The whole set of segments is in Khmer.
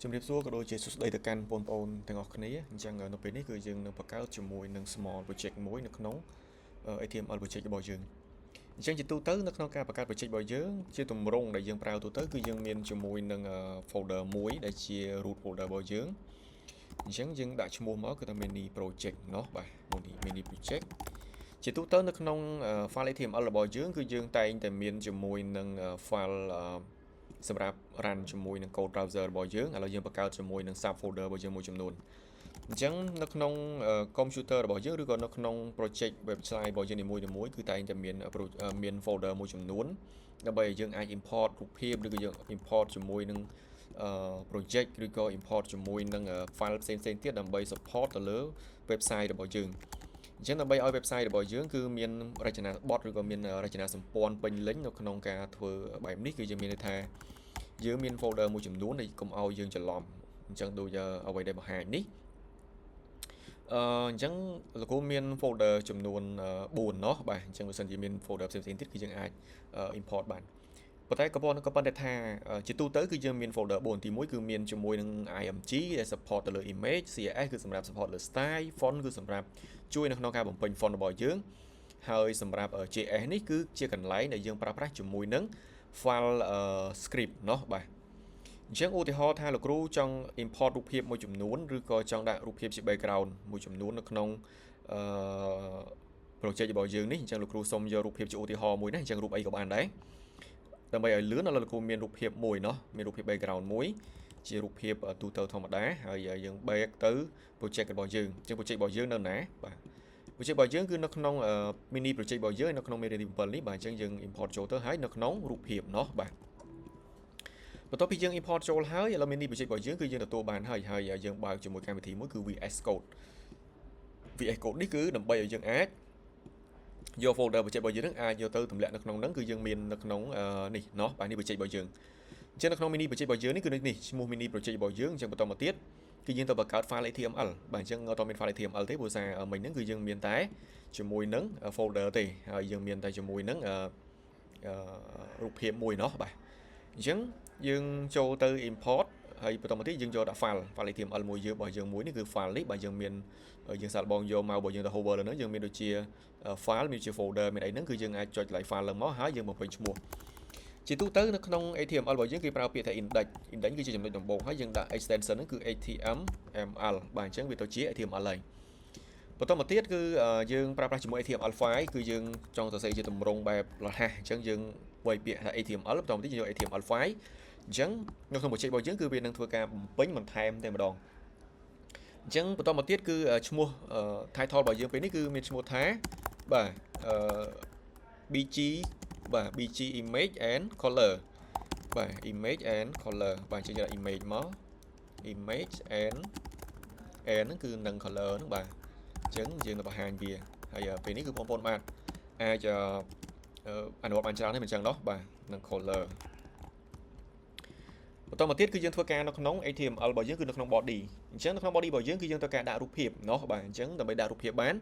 ជំរាបសួរក៏ដូចជាសួស្តីទៅកាន់បងប្អូនទាំងអស់គ្នាអញ្ចឹងនៅពេលនេះគឺយើងនឹងបង្កើតជាមួយនឹង small project មួយនៅក្នុង HTML project របស់យើងអញ្ចឹងជាទូទៅនៅក្នុងការបង្កើត project របស់យើងជាទម្រង់ដែលយើងប្រើទូទៅគឺយើងមានជាមួយនឹង folder មួយដែលជា root folder របស់យើងអញ្ចឹងយើងដាក់ឈ្មោះមកគឺថា mini project เนาะបាទ mini project ជាទូទៅនៅក្នុង file HTML របស់យើងគឺយើងតែងតែមានជាមួយនឹង file សម្រាប់ run ជាមួយនឹង code browser របស់យើងឥឡូវយើងបង្កើតជាមួយនឹង sub folder របស់យើងមួយចំនួនអញ្ចឹងនៅក្នុង computer របស់យើងឬក៏នៅក្នុង project website របស់យើងនីមួយៗគឺតែងតែមាន folder មួយចំនួនដើម្បីឲ្យយើងអាច import រូបភាពឬក៏យើង import ជាមួយនឹងproject ឬក៏ import ជាមួយនឹង file ផ្សេងៗទៀតដើម្បី support ទៅលើ website របស់យើងអញ្ចឹងដើម្បីឲ្យ website របស់យើងគឺមានរចនាបថឬក៏មានរចនាសម្ព័ន្ធពេញលេញនៅក្នុងការធ្វើបែបនេះគឺយើងមានន័យថាយើងមាន folder មួយចំនួនដែលកុំឲ្យយើងច្រឡំអញ្ចឹងដូចអ្វីដែលបង្ហាញនេះអញ្ចឹងលោកគ្រូមាន folder ចំនួន4เนาะបាទអញ្ចឹងបើសិនជាមាន folder ផ្សេងៗទៀតគឺយើងអាច import បានប៉ុន្តែក៏ប៉ុន្តែថាជាទូទៅគឺយើងមាន folder 4ទី1គឺមានជាមួយនឹង img ដែល support ទៅលើ image css គឺសម្រាប់ support លើ style font គឺសម្រាប់ជួយនៅក្នុងការបំពេញ font របស់យើងហើយសម្រាប់ js នេះគឺជាកន្លែងដែលយើងប្រើប្រាស់ជាមួយនឹង file script เนาะបាទអញ្ចឹងឧទាហរណ៍ថាលោកគ្រូចង់ import រូបភាពមួយចំនួនឬក៏ចង់ដាក់រូបភាពជា background មួយចំនួននៅក្នុងproject របស់យើងនេះអញ្ចឹងលោកគ្រូសូមយករូបភាពជាឧទាហរណ៍មួយណាអញ្ចឹងរូបអីក៏បានដែរដើម្បីឲ្យលឿនឥឡូវលោកគ្រូមានរូបភាពមួយเนาะមានរូបភាព background មួយជារូបភាពទូទៅធម្មតាហើយយើង back ទៅ project របស់យើងអញ្ចឹង project របស់យើងនៅណាបាទ project របស់យើងគឺនៅក្នុង mini project របស់យើងនៅក្នុង mini 7នេះបាទអញ្ចឹងយើង import ចូលទៅហើយនៅក្នុងរូបភាពเนาะបាទបន្ទាប់ពីយើង import ចូលហើយឥឡូវ mini project របស់យើងគឺយើងទទួលបានហើយយើងបើកជាមួយកម្មវិធីមួយគឺ VS Code VS Code នេះគឺដើម្បីឲ្យយើងអាចយក folder project របស់យើងនឹងអាចយកទៅទម្លាក់នៅក្នុងហ្នឹងគឺយើងមាននៅក្នុងនេះเนาะបាទនេះ project របស់យើងអញ្ចឹងនៅក្នុង mini project របស់យើងនេះគឺនេះឈ្មោះ mini project របស់យើងអញ្ចឹងបន្តមកទៀតគឺយើងទៅបង្កើត file HTML បាទអញ្ចឹងអត់មាន file HTML ទេព្រោះសារមិញហ្នឹងគឺយើងមានតែជាមួយនឹង folder ទេហើយយើងមានតែជាមួយនឹងរូបភាពមួយเนาะបាទអញ្ចឹងយើងចូលទៅ import ហើយបន្តមកទៀតយើងយកដាក់ file HTML មួយយើងរបស់យើងមួយនេះគឺ file នេះបាទយើងមានយើងសាកល្បងយក mouse របស់យើងទៅ hover លើហ្នឹងយើងមានដូចជា file មានជា folder មានអីហ្នឹងគឺយើងអាចចុច like file ឡើងមកហើយយើងបំពេញឈ្មោះជាទូទៅនៅក្នុង HTML របស់យើងគេប្រើពាក្យថា index គឺជាចំណុចដំបូងហើយយើងដាក់ extension ហ្នឹងគឺ HTML បាទអញ្ចឹងវាទៅជា HTML ហើយបន្តមកទៀតគឺយើងប្រើប្រាស់ជាមួយ HTML file គឺយើងចង់សរសេរជាទម្រង់បែបរហ័សអញ្ចឹងយើងវាយពាក្យថា HTML បន្តមកទៀតយើងយក HTML file អញ្ចឹងនៅក្នុង project របស់យើងគឺវានឹងធ្វើការបំពេញបន្ថែមតែម្ដងអញ្ចឹងបន្តមកទៀតគឺឈ្មោះ title របស់យើងពេលនេះគឺមានឈ្មោះថាបាទ BG បាទ BG image and color បាទ image and color បាទយើងដាក់ image មក image and ហ្នឹងគឺនឹង color ហ្នឹងបាទអញ្ចឹងយើងនឹងបង្ហាញវាហើយពេលនេះគឺបងប្អូនបាទអាចអនុវត្តបានច្រើនទេមិនអញ្ចឹងដោះបាទនឹង color បន្តមកទៀតគឺយើងធ្វើការនៅក្នុង HTML របស់យើងគឺនៅក្នុង body អញ្ចឹងនៅក្នុង body របស់យើងគឺយើងត្រូវការដាក់រូបភាពเนาะបាទអញ្ចឹងដើម្បីដាក់រូបភាពបាន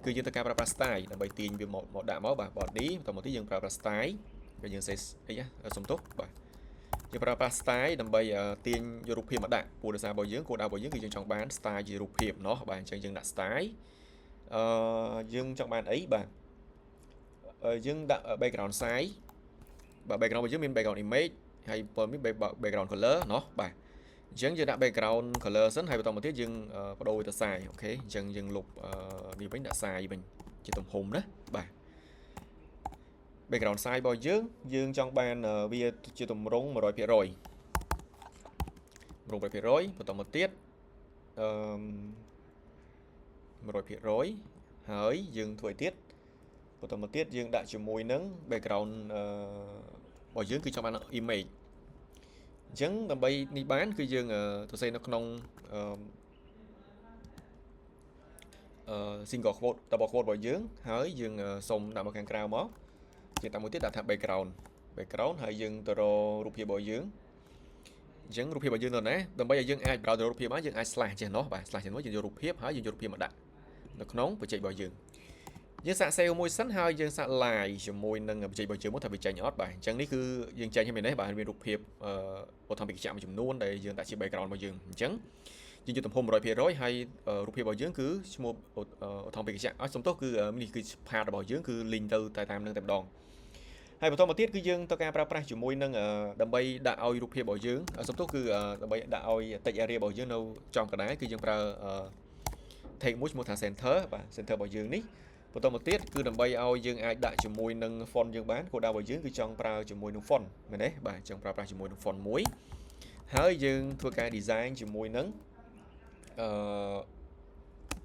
គឺយើងត្រូវការប្រើប្រាស់ style ដើម្បីទាញវាមកដាក់មកបាទ body បន្តមកទៀតយើងប្រើប្រាស់ style ហើយយើង say អីសុំទោសបាទយើងប្រើប្រាស់ style ដើម្បីទាញយករូបភាពមកដាក់ព្រោះដោយសាររបស់យើងគោលដៅរបស់យើងគឺយើងចង់បាន style ជារូបភាពเนาะបាទអញ្ចឹងយើងដាក់ style យើងចង់បានអីបាទយើងដាក់ background size បាទ background របស់យើងមាន background image ហើយពលមាន background color เนาะបាទអញ្ចឹងយើងដាក់ background color សិនហើយបន្តមកទៀតយើងបដូរទៅ size អូខេអញ្ចឹងយើងលុបនេះវិញដាក់ size វិញជាទំហំណាបាទ background size របស់យើងចង់បានវាជាទម្រង់ 100% បន្តមកទៀត100% ហើយយើងធ្វើឲ្យទៀតបន្តមកទៀតយើងដាក់ជាមួយនឹង background របស់យើងគឺចង់បាន image អញ្ចឹងដើម្បីនេះបានគឺយើងសរសេរនៅក្នុងsingle quote double quote របស់យើងហើយយើងសុំដាក់មកខាងក្រៅមកយើងដាក់មួយទៀតដាក់ថា background ហើយយើងទៅរករូបភាពរបស់យើងអញ្ចឹងរូបភាពរបស់យើងនៅណាដើម្បីឲ្យយើងអាច browse រូបភាពបានយើងអាច slash ចេះណោះបាទ slash ជាមួយយើងយករូបភាពហើយយើងយករូបភាពមកដាក់នៅក្នុង project របស់យើង យើងសាក save មួយសិនហើយយើងសាក live ជាមួយនឹងបច្ចេកវិទ្យាមួយថាវាចេញអត់បាទអញ្ចឹងនេះគឺយើងចេញឲ្យមាននេះបាទមានរូបភាពឧទាហរណ៍ពីកញ្ចក់មួយចំនួនដែលយើងដាក់ជា background របស់យើងអញ្ចឹងយើងយកទំហំ 100% ហើយរូបភាពរបស់យើងគឺឈ្មោះឧទាហរណ៍ពីកញ្ចក់អត់សំទោសគឺនេះគឺ part របស់យើងគឺ link ទៅតែតាមនឹងតែម្ដងហើយបន្តមកទៀតគឺយើងត្រូវការប្រើប្រាស់ជាមួយនឹងដើម្បីដាក់ឲ្យរូបភាពរបស់យើងសំទោសគឺដើម្បីដាក់ឲ្យ text area របស់យើងនៅចំកណ្ដាលគឺយើងប្រើ tag មួយឈ្មោះថា center បាទ center របស់យើងនេះបន្តមកទៀតគឺដើម្បីឲ្យយើងអាចដាក់ជាមួយនឹង font យើងបានគោលដៅរបស់យើងគឺចង់ប្រើជាមួយនឹង font មែនទេបាទចង់ប្រើប្រាស់ជាមួយនឹង font មួយហើយយើងធ្វើការ design ជាមួយនឹង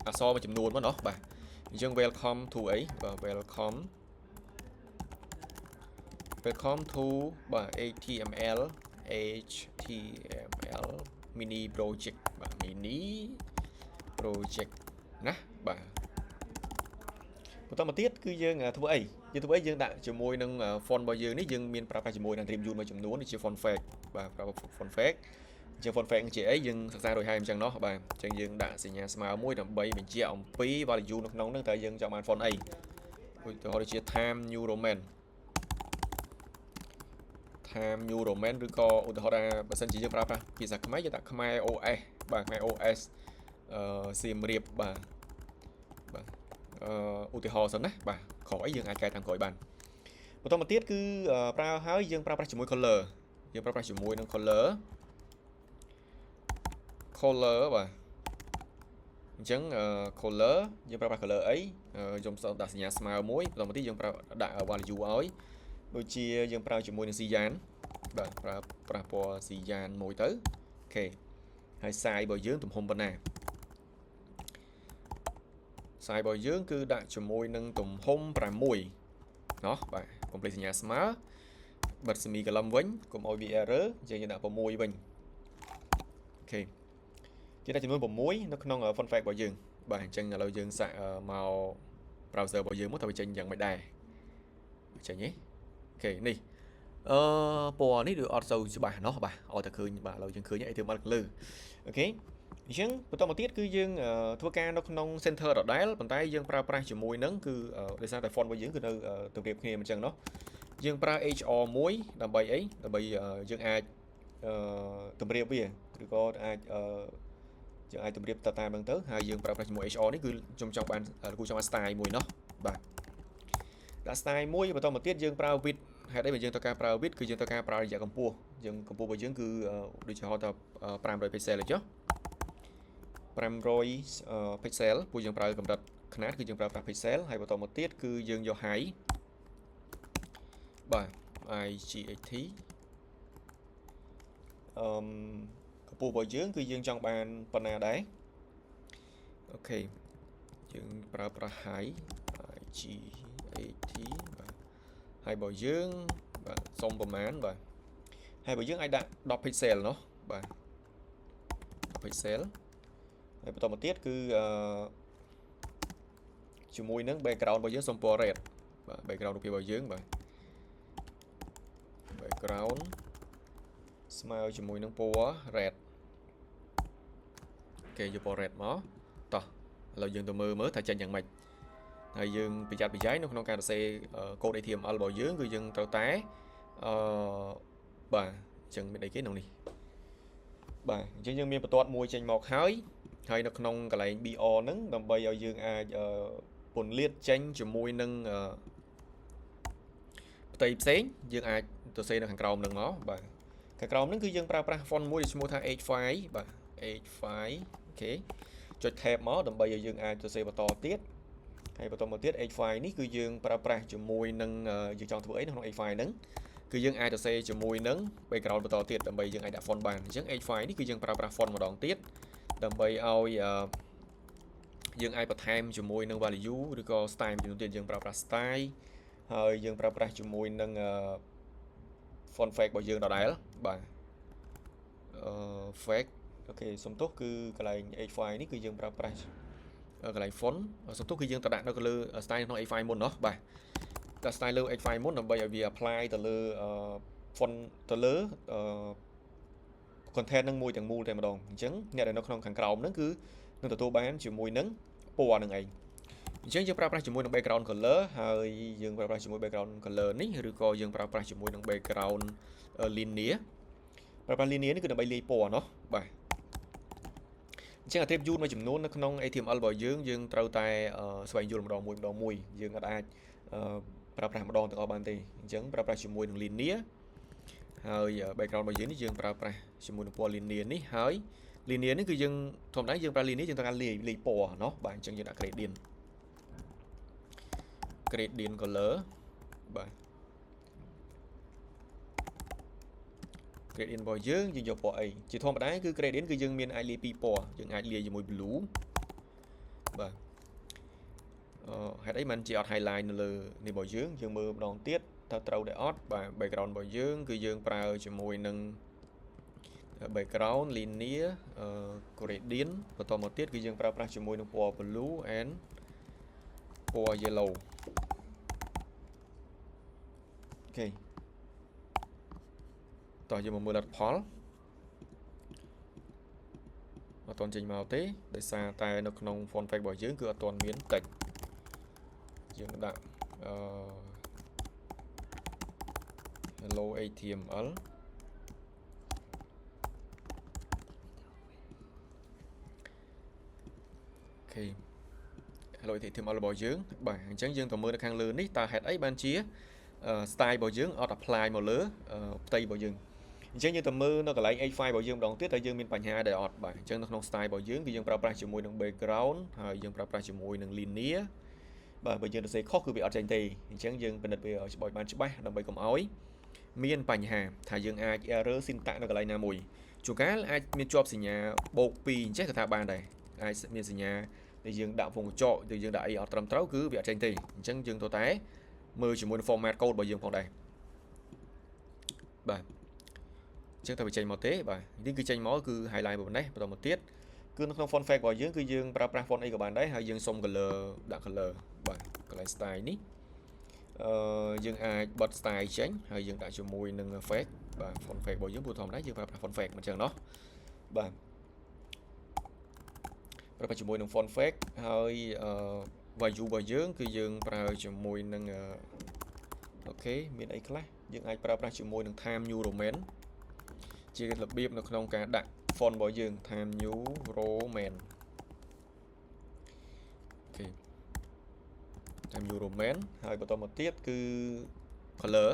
អក្សរមួយចំនួនមកเนาะបាទអញ្ចឹង welcome to អីបាទ welcome to បាទ HTML mini project បាទ mini project ណាបាទបន្តមកទៀតគឺយើងធ្វើអីយើងដាក់ជាមួយនឹង font របស់យើងនេះយើងមានប្រើប្រាស់ជាមួយនឹង Dreamweaver មួយចំនួននេះជា font fake បាទប្រើ font fake អញ្ចឹង font fake ជាអីយើងសិក្សារួចហើយអញ្ចឹងเนาะបាទអញ្ចឹងយើងដាក់សញ្ញាស្មើមួយដើម្បីបញ្ជាក់អំពី value នៅក្នុងហ្នឹងតើយើងចង់បាន font អីឧទាហរណ៍ដូចជា Times New Roman ឬក៏ឧទាហរណ៍ថាបើសិនជាយើងប្រើប្រាស់ភាសាខ្មែរយើងដាក់ខ្មែរ OS បាទខ្មែរ OS សៀមរាបបាទឧទាហរណ៍សិនណាបាទក្រោយយើងអាចកែតាមក្រោយបានបន្តមកទៀតគឺប្រើហើយយើងប្រើប្រាស់ជាមួយ color យើងប្រើប្រាស់ជាមួយនឹង color បាទអញ្ចឹង color យើងប្រើប្រាស់ color អីខ្ញុំដាក់សញ្ញាស្មើមួយបន្តមកទៀតយើងប្រើដាក់ value ឲ្យដូចជាយើងប្រើជាមួយនឹង cyan បាទប្រើប្រាស់ពណ៌ cyan មួយទៅអូខេហើយ size របស់យើងទំហំប៉ុណ្ណា size របស់យើងគឺដាក់ជាមួយនឹងទំហំ6เนาะបាទកុំភ្លេចសញ្ញាស្មើបិទ semicolon វិញកុំឲ្យវា error យើងដាក់6វិញអូខេជាដាក់ចំនួន6នៅក្នុង font fake របស់យើងបាទអញ្ចឹងឥឡូវយើងសាកមក browser របស់យើងមកតើវាចេញយ៉ាងម៉េចដែរចេញទេអូខេនេះពណ៌នេះដូចអត់សូវច្បាស់เนาะបាទឲ្យតែឃើញបាទឥឡូវយើងឃើញអីទៅមកលើអូខេអញ្ចឹងបន្តមកទៀតគឺយើងធ្វើការនៅក្នុង center ដដែលប៉ុន្តែយើងប្រើប្រាស់ជាមួយនឹងគឺដោយសារតែ font របស់យើងគឺនៅទំរៀបគ្នាអញ្ចឹងเนาะយើងប្រើ HR មួយដើម្បីអីដើម្បីយើងអាចទំរៀបវាឬក៏អាចយើងអាចទំរៀបទៅតាមហ្នឹងទៅហើយយើងប្រើប្រាស់ជាមួយ HR នេះគឺខ្ញុំចង់បានគូចង់បាន style មួយเนาะបាទដាក់ style មួយបន្តមកទៀតយើងប្រើ width ហេតុអីបើយើងត្រូវការប្រើ width គឺយើងត្រូវការប្រើរយៈកម្ពស់យើងកម្ពស់របស់យើងគឺដូចជាហៅថា500 pixel អញ្ចឹង500 pixel ពួកយើងប្រើកម្រិតຂະຫນាតគឺយើងប្រើប្រាស់ pixel ហើយបន្តមកទៀតគឺយើងយក height បាទ IGHT កម្ពស់របស់យើងគឺយើងចង់បានប៉ុណ្ណាដែរអូខេយើងប្រើប្រាស់ height IGHT បាទហើយរបស់យើងបាទសុំប្រមាណបាទហើយរបស់យើងអាចដាក់10 pixel เนาะបាទ10 pixelហើយបន្តមកទៀតគឺជាមួយនឹង background របស់យើងសុំពណ៌ red បាទ background រូបភាពរបស់យើងបាទ background ស្មើជាមួយនឹងពណ៌ red អូខេយកពណ៌ red មកតោះឥឡូវយើងទៅមើលថាចេញយ៉ាងម៉េចហើយយើងប្រយ័ត្នប្រយែងនៅក្នុងការសរសេរកូដ HTML របស់យើងគឺយើងត្រូវតែបាទអញ្ចឹងមានអីគេក្នុងនេះបាទអញ្ចឹងយើងមានបន្ទាត់មួយចេញមកហើយនៅក្នុងកន្លែង BR ហ្នឹងដើម្បីឲ្យយើងអាចពន្លាតចេញជាមួយនឹងផ្ទៃផ្សេងយើងអាចទៅសេនៅខាងក្រោមហ្នឹងមកបាទខាងក្រោមហ្នឹងគឺយើងប្រើប្រាស់ font មួយដែលឈ្មោះថា H5 បាទ H5 អូខេចុច tab មកដើម្បីឲ្យយើងអាចទៅសេបន្តទៀតហើយបន្តមកទៀត H5 នេះគឺយើងប្រើប្រាស់ជាមួយនឹងយើងចង់ធ្វើអីនៅក្នុង H5 ហ្នឹងគឺយើងអាចទៅសេជាមួយនឹង background បន្តទៀតដើម្បីយើងអាចដាក់ font បានអញ្ចឹង H5 នេះគឺយើងប្រើប្រាស់ font ម្ដងទៀតដើម្បីឲ្យយើងអាចបន្ថែមជាមួយនឹង value ឬក៏ style មួយចំនួនទៀតយើងប្រើប្រាស់ style ហើយយើងប្រើប្រាស់ជាមួយនឹង font fake របស់យើងដដែលបាទfake អូខេសំទោសគឺកន្លែង H5 នេះគឺយើងប្រើប្រាស់កន្លែង font សំទោសគឺយើងទៅដាក់នៅលើ style ក្នុង H5 មុនเนาะបាទដាក់ style លើ H5 មុនដើម្បីឲ្យវា apply ទៅលើ font ទៅលើcontent នឹងមួយទាំងមូលតែម្ដងអញ្ចឹងអ្នកដែលនៅក្នុងខាងក្រោមហ្នឹងគឺនឹងទទួលបានជាមួយនឹងពណ៌នឹងឯង អញ្ចឹងយើងប្រើប្រាស់ជាមួយនឹង background color ហើយយើងប្រើប្រាស់ជាមួយ background color នេះឬក៏យើងប្រើប្រាស់ជាមួយនឹង background linear ប្រើប្រាស់ linear នេះគឺដើម្បីលាយពណ៌ណោះបាទអញ្ចឹង attribute មួយចំនួននៅក្នុង HTML របស់យើងត្រូវតែស្វែងយល់ម្ដងមួយយើងអាចប្រើប្រាស់ម្ដងទាំងអស់បានទេអញ្ចឹងប្រើប្រាស់ជាមួយនឹង linear ហើយ background របស់យើងនេះយើងប្រើប្រាស់ជាមួយនឹងពណ៌ linear នេះហើយ linear នេះគឺយើងធម្មតាយើងប្រើ linear យើងត្រូវការលាយពណ៌เนาะបាទអញ្ចឹងយើងដាក់ gradient color បាទ gradient របស់យើងយកពណ៌អីជាធម្មតាគឺ gradient គឺយើងមានអាចលាយពីរពណ៌យើងអាចលាយជាមួយ blue បាទហេតុអីមិនជាអត់ highlight នៅលើនេះរបស់យើងមើលម្ដងទៀតតើត្រូវដែរអត់បាទ background របស់យើងគឺយើងប្រើជាមួយនឹង background linear gradient បន្តមកទៀតគឺយើងប្រើប្រាស់ជាមួយនឹងពណ៌ blue and ពណ៌ yellow អូខេតោះយើងមកមើលលទ្ធផលអត់ទាន់ចេញមកទេដោយសារតែនៅក្នុង font effect របស់យើងគឺអត់ទាន់មាន text យើងដាក់ hello HTML អូខេ hello HTML របស់យើងបាទអញ្ចឹងយើងទៅមើលនៅខាងលើនេះតើហេតុអីបានជា style របស់យើងអត់ apply មកលើផ្ទៃរបស់យើងអញ្ចឹងយើងទៅមើលនៅកន្លែង h5 របស់យើងម្ដងទៀតតើយើងមានបញ្ហាដែរអត់បាទអញ្ចឹងនៅក្នុង style របស់យើងគឺយើងប្រើប្រាស់ជាមួយនឹង background ហើយយើងប្រើប្រាស់ជាមួយនឹង linear បាទបើយើងទៅសេខុសគឺវាអត់ចេញទេអញ្ចឹងយើងពិនិត្យវាឲ្យបានច្បាស់ដើម្បីកុំឲ្យមានបញ្ហាថាយើងអាច error syntax នៅកន្លែងណាមួយជួនកាលអាចមានជាប់សញ្ញាបូក2អញ្ចឹងក៏ថាបានដែរអាចមានសញ្ញាដែលយើងដាក់វងកញ្ចក់ឬយើងដាក់អីអត់ត្រឹមត្រូវគឺវាអត់ចេញទេអញ្ចឹងយើងទៅតែមើលជាមួយនឹង format code របស់យើងផងដែរបាទអញ្ចឹងតើវាចេញមកទេបាទនេះគឺចេញមកគឺ highlight ប៉ុណ្ណេះបន្តមកទៀតគឺនៅក្នុង font effect របស់យើងគឺយើងប្រើប្រាស់ font អីក៏បានដែរហើយយើងសុំ color ដាក់ color បាទកន្លែង style នេះយើងអាចបិទ style ចេញហើយយើងដាក់ជាមួយនឹង effect បាទ font effect របស់យើងព្រោះធម្មតាយើងប្រើប្រាស់ font effect មិនចឹងเนาะបាទប្រើប្រាស់ជាមួយនឹង font effect ហើយ value របស់យើងគឺយើងប្រើជាមួយនឹងអូខេមានអីខ្លះយើងអាចប្រើប្រាស់ជាមួយនឹង time new roman ជារបៀបនៅក្នុងការដាក់ font របស់យើង time new roman អូខេ time new roman ហើយបន្តមកទៀតគឺ color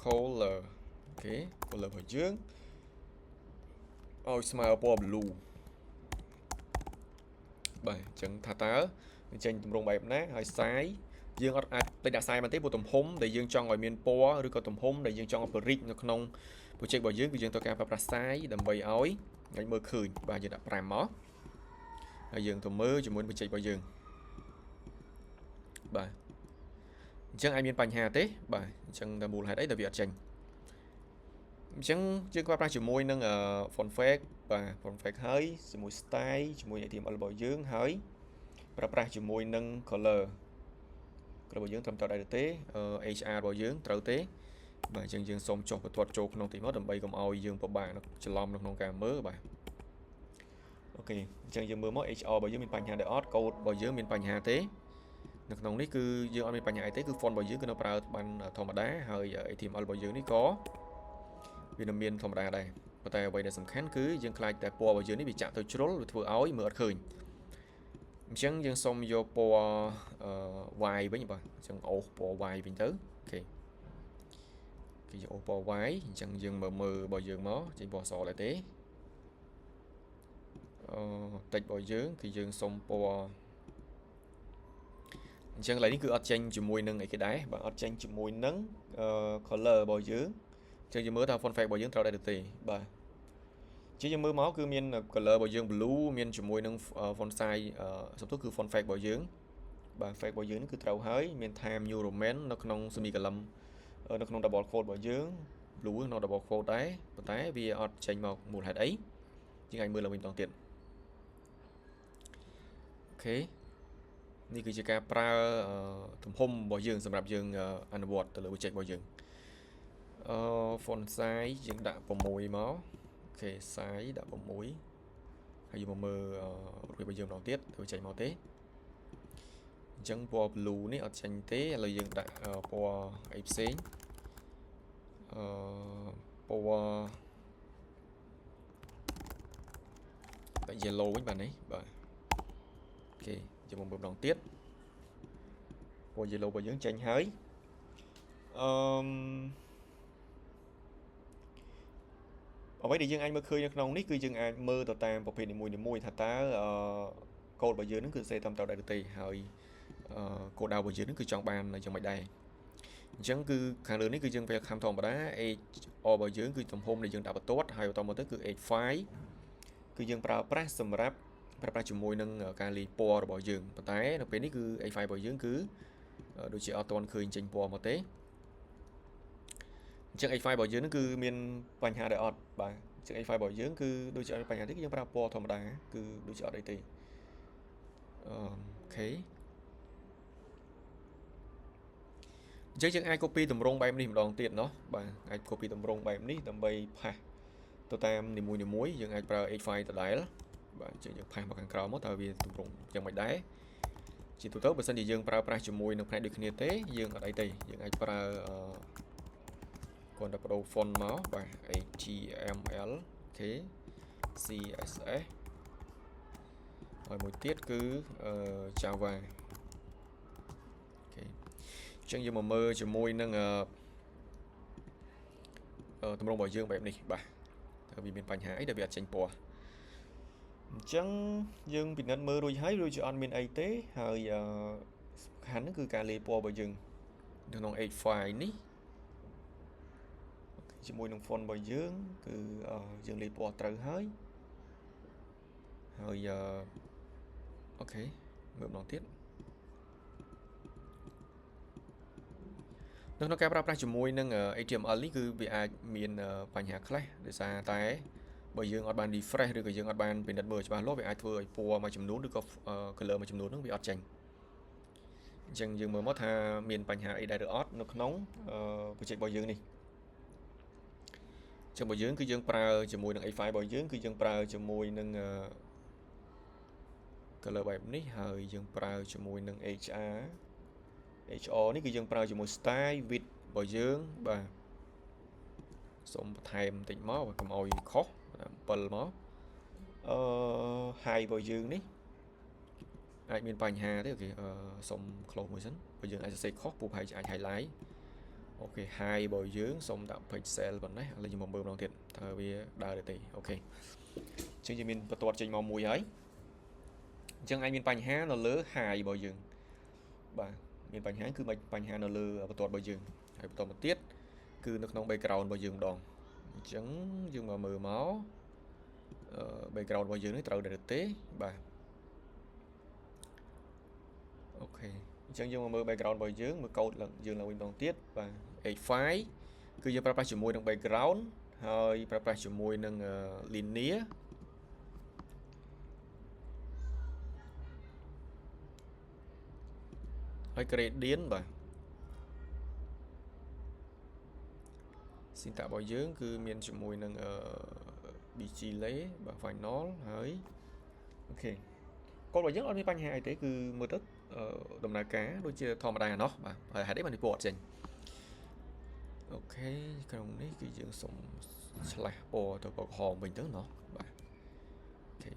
អូខេ color របស់យើងឲ្យស្មើពណ៌ blue បាទអញ្ចឹងថាតើវាចេញទម្រង់បែបណាហើយ size យើងអត់អាចទៅដាក់ size បានទេព្រោះទំហំដែលយើងចង់ឲ្យមានពណ៌ឬក៏ទំហំដែលយើងចង់ឲ្យ print នៅក្នុង project របស់យើងគឺយើងត្រូវការប្រើប្រាស់ size ដើម្បីឲ្យមើលឃើញបាទយើងដាក់5មកហើយយើងទៅមើលជាមួយ project របស់យើងបាទអញ្ចឹងអាចមានបញ្ហាទេបាទអញ្ចឹងតែមូលហេតុអីដែលវាអត់ចេញអញ្ចឹងយើងប្រើប្រាស់ជាមួយនឹង font effect បាទ font effect ហើយជាមួយ style ជាមួយ HTML របស់យើងហើយប្រើប្រាស់ជាមួយនឹង color របស់យើងត្រឹមត្រូវដែរទេ HR របស់យើងត្រូវទេបាទអញ្ចឹងយើងសូមចុះបន្ទាត់ចូលក្នុងទីមកដើម្បីកុំឲ្យយើងពិបាកច្រឡំនៅក្នុងការមើលបាទអូខេអញ្ចឹងយើងមើលមក HR របស់យើងមានបញ្ហាដែរអត់ code របស់យើងមានបញ្ហាទេនៅក្នុងនេះគឺយើងអត់មានបញ្ហាអីទេគឺ font របស់យើងគឺនៅប្រើបានធម្មតាហើយ HTML របស់យើងនេះក៏វានៅមានធម្មតាដែរប៉ុន្តែអ្វីដែលសំខាន់គឺយើងខ្លាចតែពណ៌របស់យើងនេះវាចាក់ទៅជ្រុលវាធ្វើឲ្យមើលអត់ឃើញអញ្ចឹងយើងសូមយកពណ៌Y វិញបាទអញ្ចឹងអូសពណ៌ Y វិញទៅអូខេគេយកអូសពណ៌ Y អញ្ចឹងយើងមើលរបស់យើងមកចេញពណ៌សដែរទេតិចរបស់យើងគឺយើងសុំពណ៌អញ្ចឹងកន្លែងនេះគឺអត់ចេញជាមួយនឹងអីគេដែរបាទអត់ចេញជាមួយនឹង color របស់យើងអញ្ចឹងយើងមើលថា font effect របស់យើងត្រូវដែរទេបាទជាយើងមើលមកគឺមាន color របស់យើង blue មានជាមួយនឹង font size សំទោសគឺ font effect របស់យើងបាទ effect របស់យើងនេះគឺត្រូវហើយមាន time new roman នៅក្នុង semicolon នៅក្នុង double quote របស់យើង blue នៅ double quote ដែរប៉ុន្តែវាអត់ចេញមកមូលហេតុអីយើងអាចមើលឡើងវិញម្ដងទៀតអូខេនេះគឺជាការប្រើទំហំរបស់យើងសម្រាប់យើងអនុវត្តទៅលើ project របស់យើងfont size យើងដាក់6មកអូខេ size ដាក់6 ហើយយើងមកមើលរូបភាពរបស់យើងម្ដងទៀតធ្វើចេញមកទេអញ្ចឹងពណ៌ blue នេះអត់ចេញទេឥឡូវយើងដាក់ពណ៌អីផ្សេងពណ៌ដាក់ yellow វិញបាទនេះបាទអូខេយើងមកមើលម្ដងទៀតពណ៌ yellow របស់យើងចេញហើយអ្វីដែលយើងអាចមើលឃើញនៅក្នុងនេះគឺយើងអាចមើលទៅតាមប្រភេទនីមួយៗថាតើកូដរបស់យើងនឹងគឺសេតាមត្រូវដែរទេហើយគោលដៅរបស់យើងនឹងគឺចង់បានយ៉ាងម៉េចដែរអញ្ចឹងគឺខាងលើនេះគឺយើង welcome ធម្មតា age របស់យើងគឺទំហំដែលយើងដាក់បន្ទាត់ហើយបន្តមកទៅគឺ age file គឺយើងប្រើប្រាស់សម្រាប់ប្រើប្រាស់ជាមួយនឹងការលាយពណ៌របស់យើងប៉ុន្តែនៅពេលនេះគឺ age file របស់យើងគឺដូចជាអត់ទាន់ឃើញចេញពណ៌មកទេអញ្ចឹង age file របស់យើងនឹងគឺមានបញ្ហាដែរអត់បាទអញ្ចឹង age file របស់យើងគឺដូចជាអត់បញ្ហាទេគឺយើងប្រើពណ៌ធម្មតាគឺដូចជាអត់អីទេអូខេអញ្ចឹងយើងអាច copy ទម្រង់បែបនេះម្ដងទៀតเนาะបាទអាច copy ទម្រង់បែបនេះដើម្បីផាសទៅតាមនីមួយៗយើងអាចប្រើ age file ដដែលបាទអញ្ចឹងយើងផាសមកខាងក្រោមមកតើវាទម្រង់យ៉ាងម៉េចដែរជាទូទៅបើសិនជាយើងប្រើប្រាស់ជាមួយនឹងផ្នែកដូចគ្នាទេយើងអត់អីទេយើងអាចប្រើគាត់ទៅបដូរ font មកបាទ HTML អូខេ CSS ហើយមួយទៀតគឺJava អូខេអញ្ចឹងយើងមកមើលជាមួយនឹងទម្រង់របស់យើងបែបនេះបាទតើវាមានបញ្ហាអីដែលវាអត់ចេញពណ៌អញ្ចឹងយើងពិនិត្យមើលរួចហើយដូចជាអត់មានអីទេហើយសំខាន់ហ្នឹងគឺការលាយពណ៌របស់យើងនៅក្នុង H file នេះជាមួយនឹង font របស់យើងគឺយើងលាយពណ៌ត្រូវហើយអូខេមើលម្ដងទៀតនៅក្នុងការប្រើប្រាស់ជាមួយនឹង HTML នេះគឺវាអាចមានបញ្ហាខ្លះដោយសារតែបើយើងអត់បាន refresh ឬក៏យើងអត់បានពិនិត្យមើលច្បាស់លាស់វាអាចធ្វើឲ្យពណ៌មួយចំនួនឬក៏ color មួយចំនួនហ្នឹងវាអត់ចេញអញ្ចឹងយើងមើលមកថាមានបញ្ហាអីដែរឬអត់នៅក្នុងproject របស់យើងនេះចឹងរបស់យើងគឺយើងប្រើជាមួយនឹង file របស់យើងគឺយើងប្រើជាមួយនឹង color បែបនេះហើយយើងប្រើជាមួយនឹង HR នេះគឺយើងប្រើជាមួយ style width របស់យើងបាទសូមបន្ថែមបន្តិចមកកុំឲ្យខុស7មកheight របស់យើងនេះអាចមានបញ្ហាទេអូខេសូម close មួយសិនបើយើងអាចសរសេរខុសពូប្រហែលអាច highlight អូខេ height របស់យើងសូមដាក់ pixel ប៉ុណ្ណេះឥឡូវយើងមកមើលម្ដងទៀតតើវាដើរទេអូខេអញ្ចឹងយើងមានបន្ទាត់ចេញមកមួយហើយអញ្ចឹងអាចមានបញ្ហានៅលើ height របស់យើងបាទមានបញ្ហាគឺបញ្ហានៅលើបន្ទាត់របស់យើងហើយបន្តមកទៀតគឺនៅក្នុង background របស់យើងម្ដងអញ្ចឹងយើងមកមើលមក background របស់យើងនេះត្រូវដែរទេបាទអូខេអញ្ចឹងយើងមកមើល background របស់យើងមើល code យើងឡើងវិញម្ដងទៀតបាទ h5 គឺយើងប្រើប្រាស់ជាមួយនឹង background ហើយប្រើប្រាស់ជាមួយនឹង linear ហើយ gradient បាទ syntax របស់យើងគឺមានជាមួយនឹងBGLay បាទ final ហើយអូខេកូដរបស់យើងអត់មានបញ្ហាអីទេគឺមើលទៅដំណើរការដូចជាធម្មតាណោះបាទហើយហេតុអីបានពណ៌អត់ចេញអូខេក្នុងនេះគឺយើងសុំឆ្លាស់ពណ៌ទៅពណ៌ក្រហមវិញទៅណោះបាទអូខេ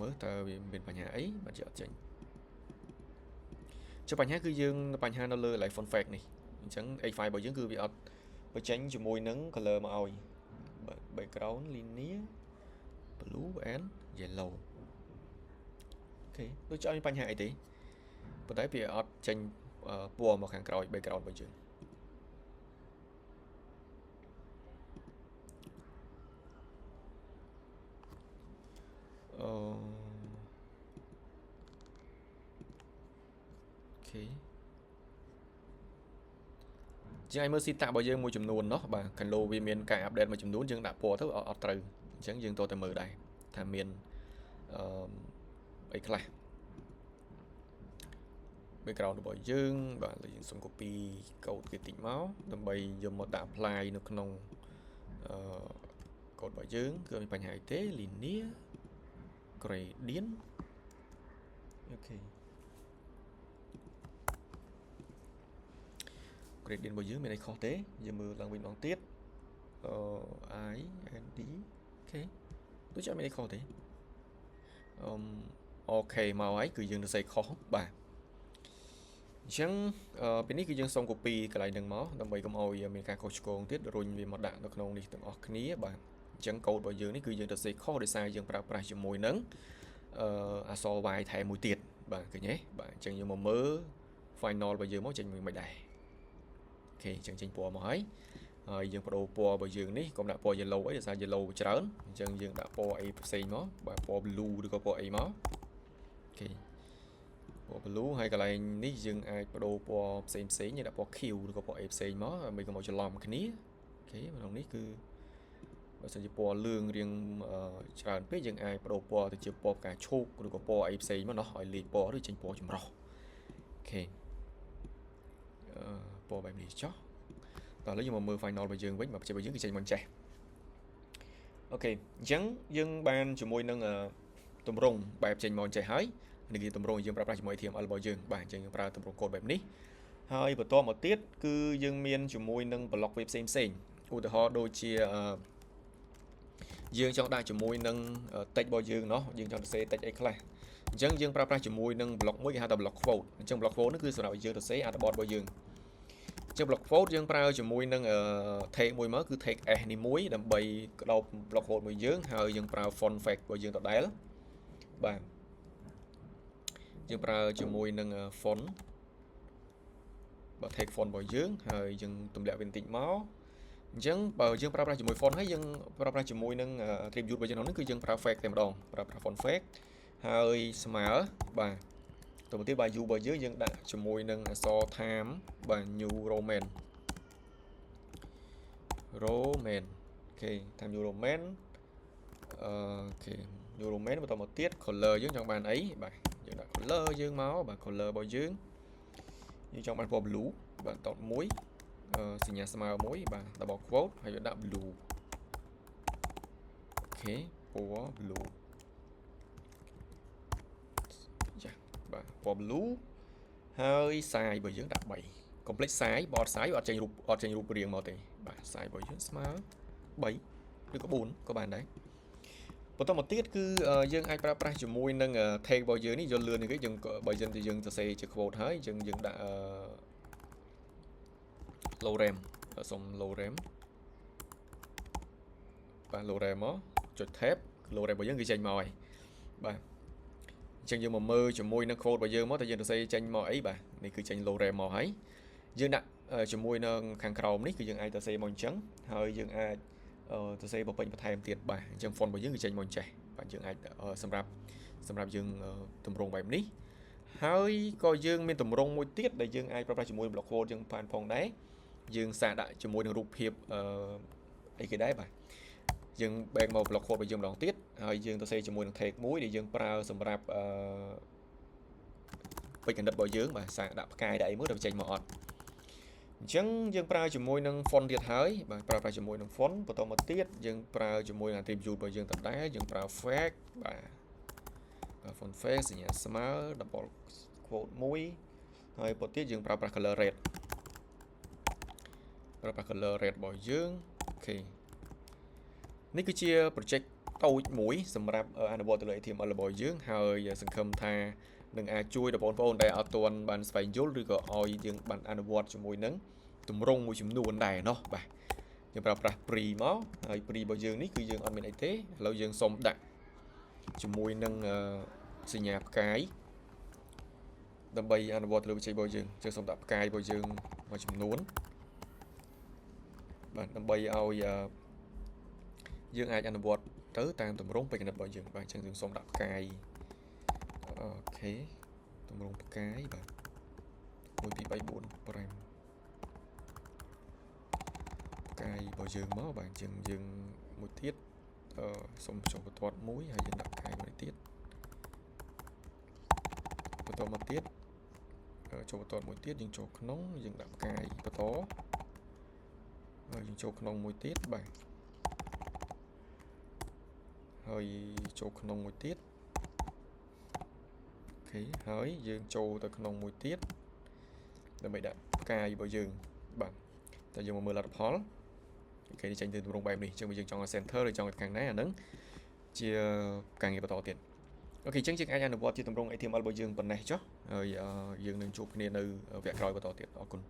មើលតើវាមានបញ្ហាអីបាទជាអត់ចេញចុះបញ្ហាគឺយើងបញ្ហានៅលើ iPhone fact នេះអញ្ចឹង H5 របស់យើងគឺវាអត់បញ្ចេញជាមួយនឹង color មកឲ្យ background linear blue and yellow អូខេដូចជាអត់មានបញ្ហាអីទេប៉ុន្តែវាអត់ចេញពណ៌មកខាងក្រោយ background របស់យើងអូខេជាងឲ្យមើល syntax របស់យើងមួយចំនួនเนาะបាទខាងលើវាមានការ update មួយចំនួនយើងដាក់ពណ៌ទៅអត់ត្រូវអញ្ចឹងយើងតតែមើលដែរថាមានអីខ្លះ background របស់យើងបាទយើងសុំ copy code គេតិចមកដើម្បីយកមកដាក់ apply នៅក្នុងcode របស់យើងគឺមានបញ្ហាអីទេ linear gradient អូខេ gradient របស់យើងមានអីខុសទេយើងមើលឡើងវិញម្ដងទៀតI and D អូខេដូចជាមានអីខុសទេអូខេមកហើយគឺយើងទៅសេខុសបាទអញ្ចឹងពេលនេះគឺយើងសូម copy កន្លែងហ្នឹងមកដើម្បីកុំឲ្យមានការខុសឆ្គងទៀតរុញវាមកដាក់នៅក្នុងនេះទាំងអស់គ្នាបាទអញ្ចឹងកូដរបស់យើងនេះគឺយើងទៅសេខុសដោយសារយើងប្រើប្រាស់ជាមួយនឹងអក្សរ y ថែមមួយទៀតបាទឃើញទេបាទអញ្ចឹងយើងមកមើល final របស់យើងមកចេញមិនដែរអូខេអញ្ចឹងចេញពណ៌មកហើយយើងបដូរពណ៌របស់យើងនេះកុំដាក់ពណ៌ yellow អីដោយសារ yellow ច្រើនអញ្ចឹងយើងដាក់ពណ៌អីផ្សេងមកបាទពណ៌ blue ឬក៏ពណ៌អីមកអូខេពណ៌ blue ហើយកន្លែងនេះយើងអាចបដូរពណ៌ផ្សេងយើងដាក់ពណ៌ Q ឬក៏ពណ៌អីផ្សេងមកដើម្បីកុំឲ្យច្រឡំគ្នាអូខេក្នុងនេះគឺបើសិនជាពណ៌លឿងរៀងច្រើនពេកយើងអាចបដូរពណ៌ទៅជាពណ៌ផ្កាឈូកឬក៏ពណ៌អីផ្សេងមកនោះឲ្យលេខពណ៌ឬចេញពណ៌ចម្រុះអូខេពណ៌បែបនេះចុះតោះឥឡូវយើងមកមើល final របស់យើងវិញមកបច្ចេករបស់យើងគឺចេញមកចេះអូខេអញ្ចឹងយើងបានជាមួយនឹងទម្រង់បែបចេញមកចេះហើយនេះគឺទម្រង់យើងប្រើប្រាស់ជាមួយ HTML របស់យើងបាទអញ្ចឹងយើងប្រើទម្រង់កូដបែបនេះហើយបន្តមកទៀតគឺយើងមានជាមួយនឹង block ផ្សេងឧទាហរណ៍ដូចជាយើងចង់ដាក់ជាមួយនឹង text របស់យើងយើងចង់សរសេរ text អីខ្លះអញ្ចឹងយើងប្រើប្រាស់ជាមួយនឹង block មួយគេហៅថា block quote អញ្ចឹង block quote នេះគឺសម្រាប់ឲ្យយើងសរសេរ artboard របស់យើងអញ្ចឹង block quote យើងប្រើជាមួយនឹង tag មួយមកគឺ tag s នេះមួយដើម្បីក្តោប block quote មួយយើងហើយយើងប្រើ font effect របស់យើងដដែលបាទយើងប្រើជាមួយនឹង font បាទ tag font របស់យើងហើយយើងទម្លាក់វាបន្តិចមកអញ្ចឹងបើយើងប្រើប្រាស់ជាមួយ font ហើយយើងប្រើប្រាស់ជាមួយនឹង attribute របស់យើងនោះគឺយើងប្រើ fake តែម្ដងប្រើប្រាស់ font fake ហើយស្មើបាទតទៅទៀតបាទ u របស់យើងដាក់ជាមួយនឹងអក្សរ time បាទ new roman អូខេ time new roman អូខេ new roman បន្តមកទៀត color យើងចង់បានអីបាទយើងដាក់ color យើងមកបាទ color របស់យើងចង់បានពណ៌ blue បាទតតមួយសញ្ញាស្មើមួយបាទ double quote ហើយយើងដាក់ blue អូខេពណ៌ blue ចាបាទពណ៌ blue ហើយ size របស់យើងដាក់3 complex size បើអត់ size អត់ចេញរូបរាងមកទេបាទ size របស់យើងស្មើ3ឬក៏4ក៏បានដែរបន្តមកទៀតគឺយើងអាចប្រើប្រាស់ជាមួយនឹង tag របស់យើងនេះយល់លឿននេះគេយើងបើយើងសរសេរជា quote ហើយយើងដាក់low rem សុំ low rem បាទ low rem មកចុច tab low rem របស់យើងគឺចេញមកហើយបាទអញ្ចឹងយើងមកមើលជាមួយនឹង code របស់យើងមកតើយើងសរសេរចេញមកអីបាទនេះគឺចេញ low rem មកហើយយើងដាក់ជាមួយនឹងខាងក្រោមនេះគឺយើងអាចសរសេរមកអញ្ចឹងហើយយើងអាចសរសេរបំពេញបន្ថែមទៀតបាទអញ្ចឹង font របស់យើងគឺចេញមកអញ្ចេះបាទយើងអាចសម្រាប់យើងតម្រង់បែបនេះហើយក៏យើងមានតម្រង់មួយទៀតដែលយើងអាចប្រើប្រាស់ជាមួយ block code យើងបានផងដែរយើងសាកដាក់ជាមួយនឹងរូបភាពអីគេដែរបាទយើង back មក block code របស់យើងម្ដងទៀតហើយយើងទៅសេជាមួយនឹង tag មួយដែលយើងប្រើសម្រាប់ពេជ្រកណ្ឌិតរបស់យើងបាទសាកដាក់ផ្កាយដាក់អីមើលទៅចេញមកអត់អញ្ចឹងយើងប្រើជាមួយនឹង font ទៀតហើយបាទប្រើប្រាស់ជាមួយនឹង font បន្តមកទៀតយើងប្រើជាមួយនឹង attribute របស់យើងដដែលយើងប្រើ fake បាទ font fake សញ្ញាស្មើ double quote មួយហើយបន្តទៀតយើងប្រើប្រាស់ color red ប្រើប្រាស់ color red របស់យើងអូខេនេះគឺជា project តូចមួយសម្រាប់អនុវត្តទៅលើ HTML របស់យើងហើយសង្ឃឹមថានឹងអាចជួយដល់បងប្អូនដែលអត់ទាន់បានស្វែងយល់ឬក៏ឲ្យយើងបានអនុវត្តជាមួយនឹងទម្រង់មួយចំនួនដែរเนาะបាទយើងប្រើប្រាស់ pre មកហើយ pre របស់យើងនេះគឺយើងអត់មានអីទេឥឡូវយើងសុំដាក់ជាមួយនឹងសញ្ញាផ្កាយដើម្បីអនុវត្តលើ project របស់យើងសូមដាក់ផ្កាយរបស់យើងមួយចំនួនបាទដើម្បីឲ្យយើងអាចអនុវត្តទៅតាមទម្រង់បេក្ខនិតរបស់យើងបាទអញ្ចឹងយើងសូមដាក់ផ្កាយអូខេទម្រង់ផ្កាយបាទ1 2 3 4 5ផ្កាយរបស់យើងមកបាទអញ្ចឹងយើងមួយទៀតសូមចុះបន្ទាត់មួយហើយយើងដាក់ផ្កាយមួយទៀតបន្តមកទៀតចុះបន្ទាត់មួយទៀតយើងចូលក្នុងយើងដាក់ផ្កាយបន្តហើយយើងចូលក្នុងមួយទៀតបាទហើយចូលក្នុងមួយទៀត khế hơi dương châu tới nông mùi tiết để mấy đặt cài bởi dương bằng ta dùng một mưa là phó ok đi tranh từ rung bài này cho bây giờ chọn center rồi chọn càng này là nắng chia càng nhiều tỏ tiền ok chứng chừng anh được vào chia tầm rung ATM bởi dương phần này chứ rồi dương nên chụp nên ở vẽ rồi tỏ tiền đó cùng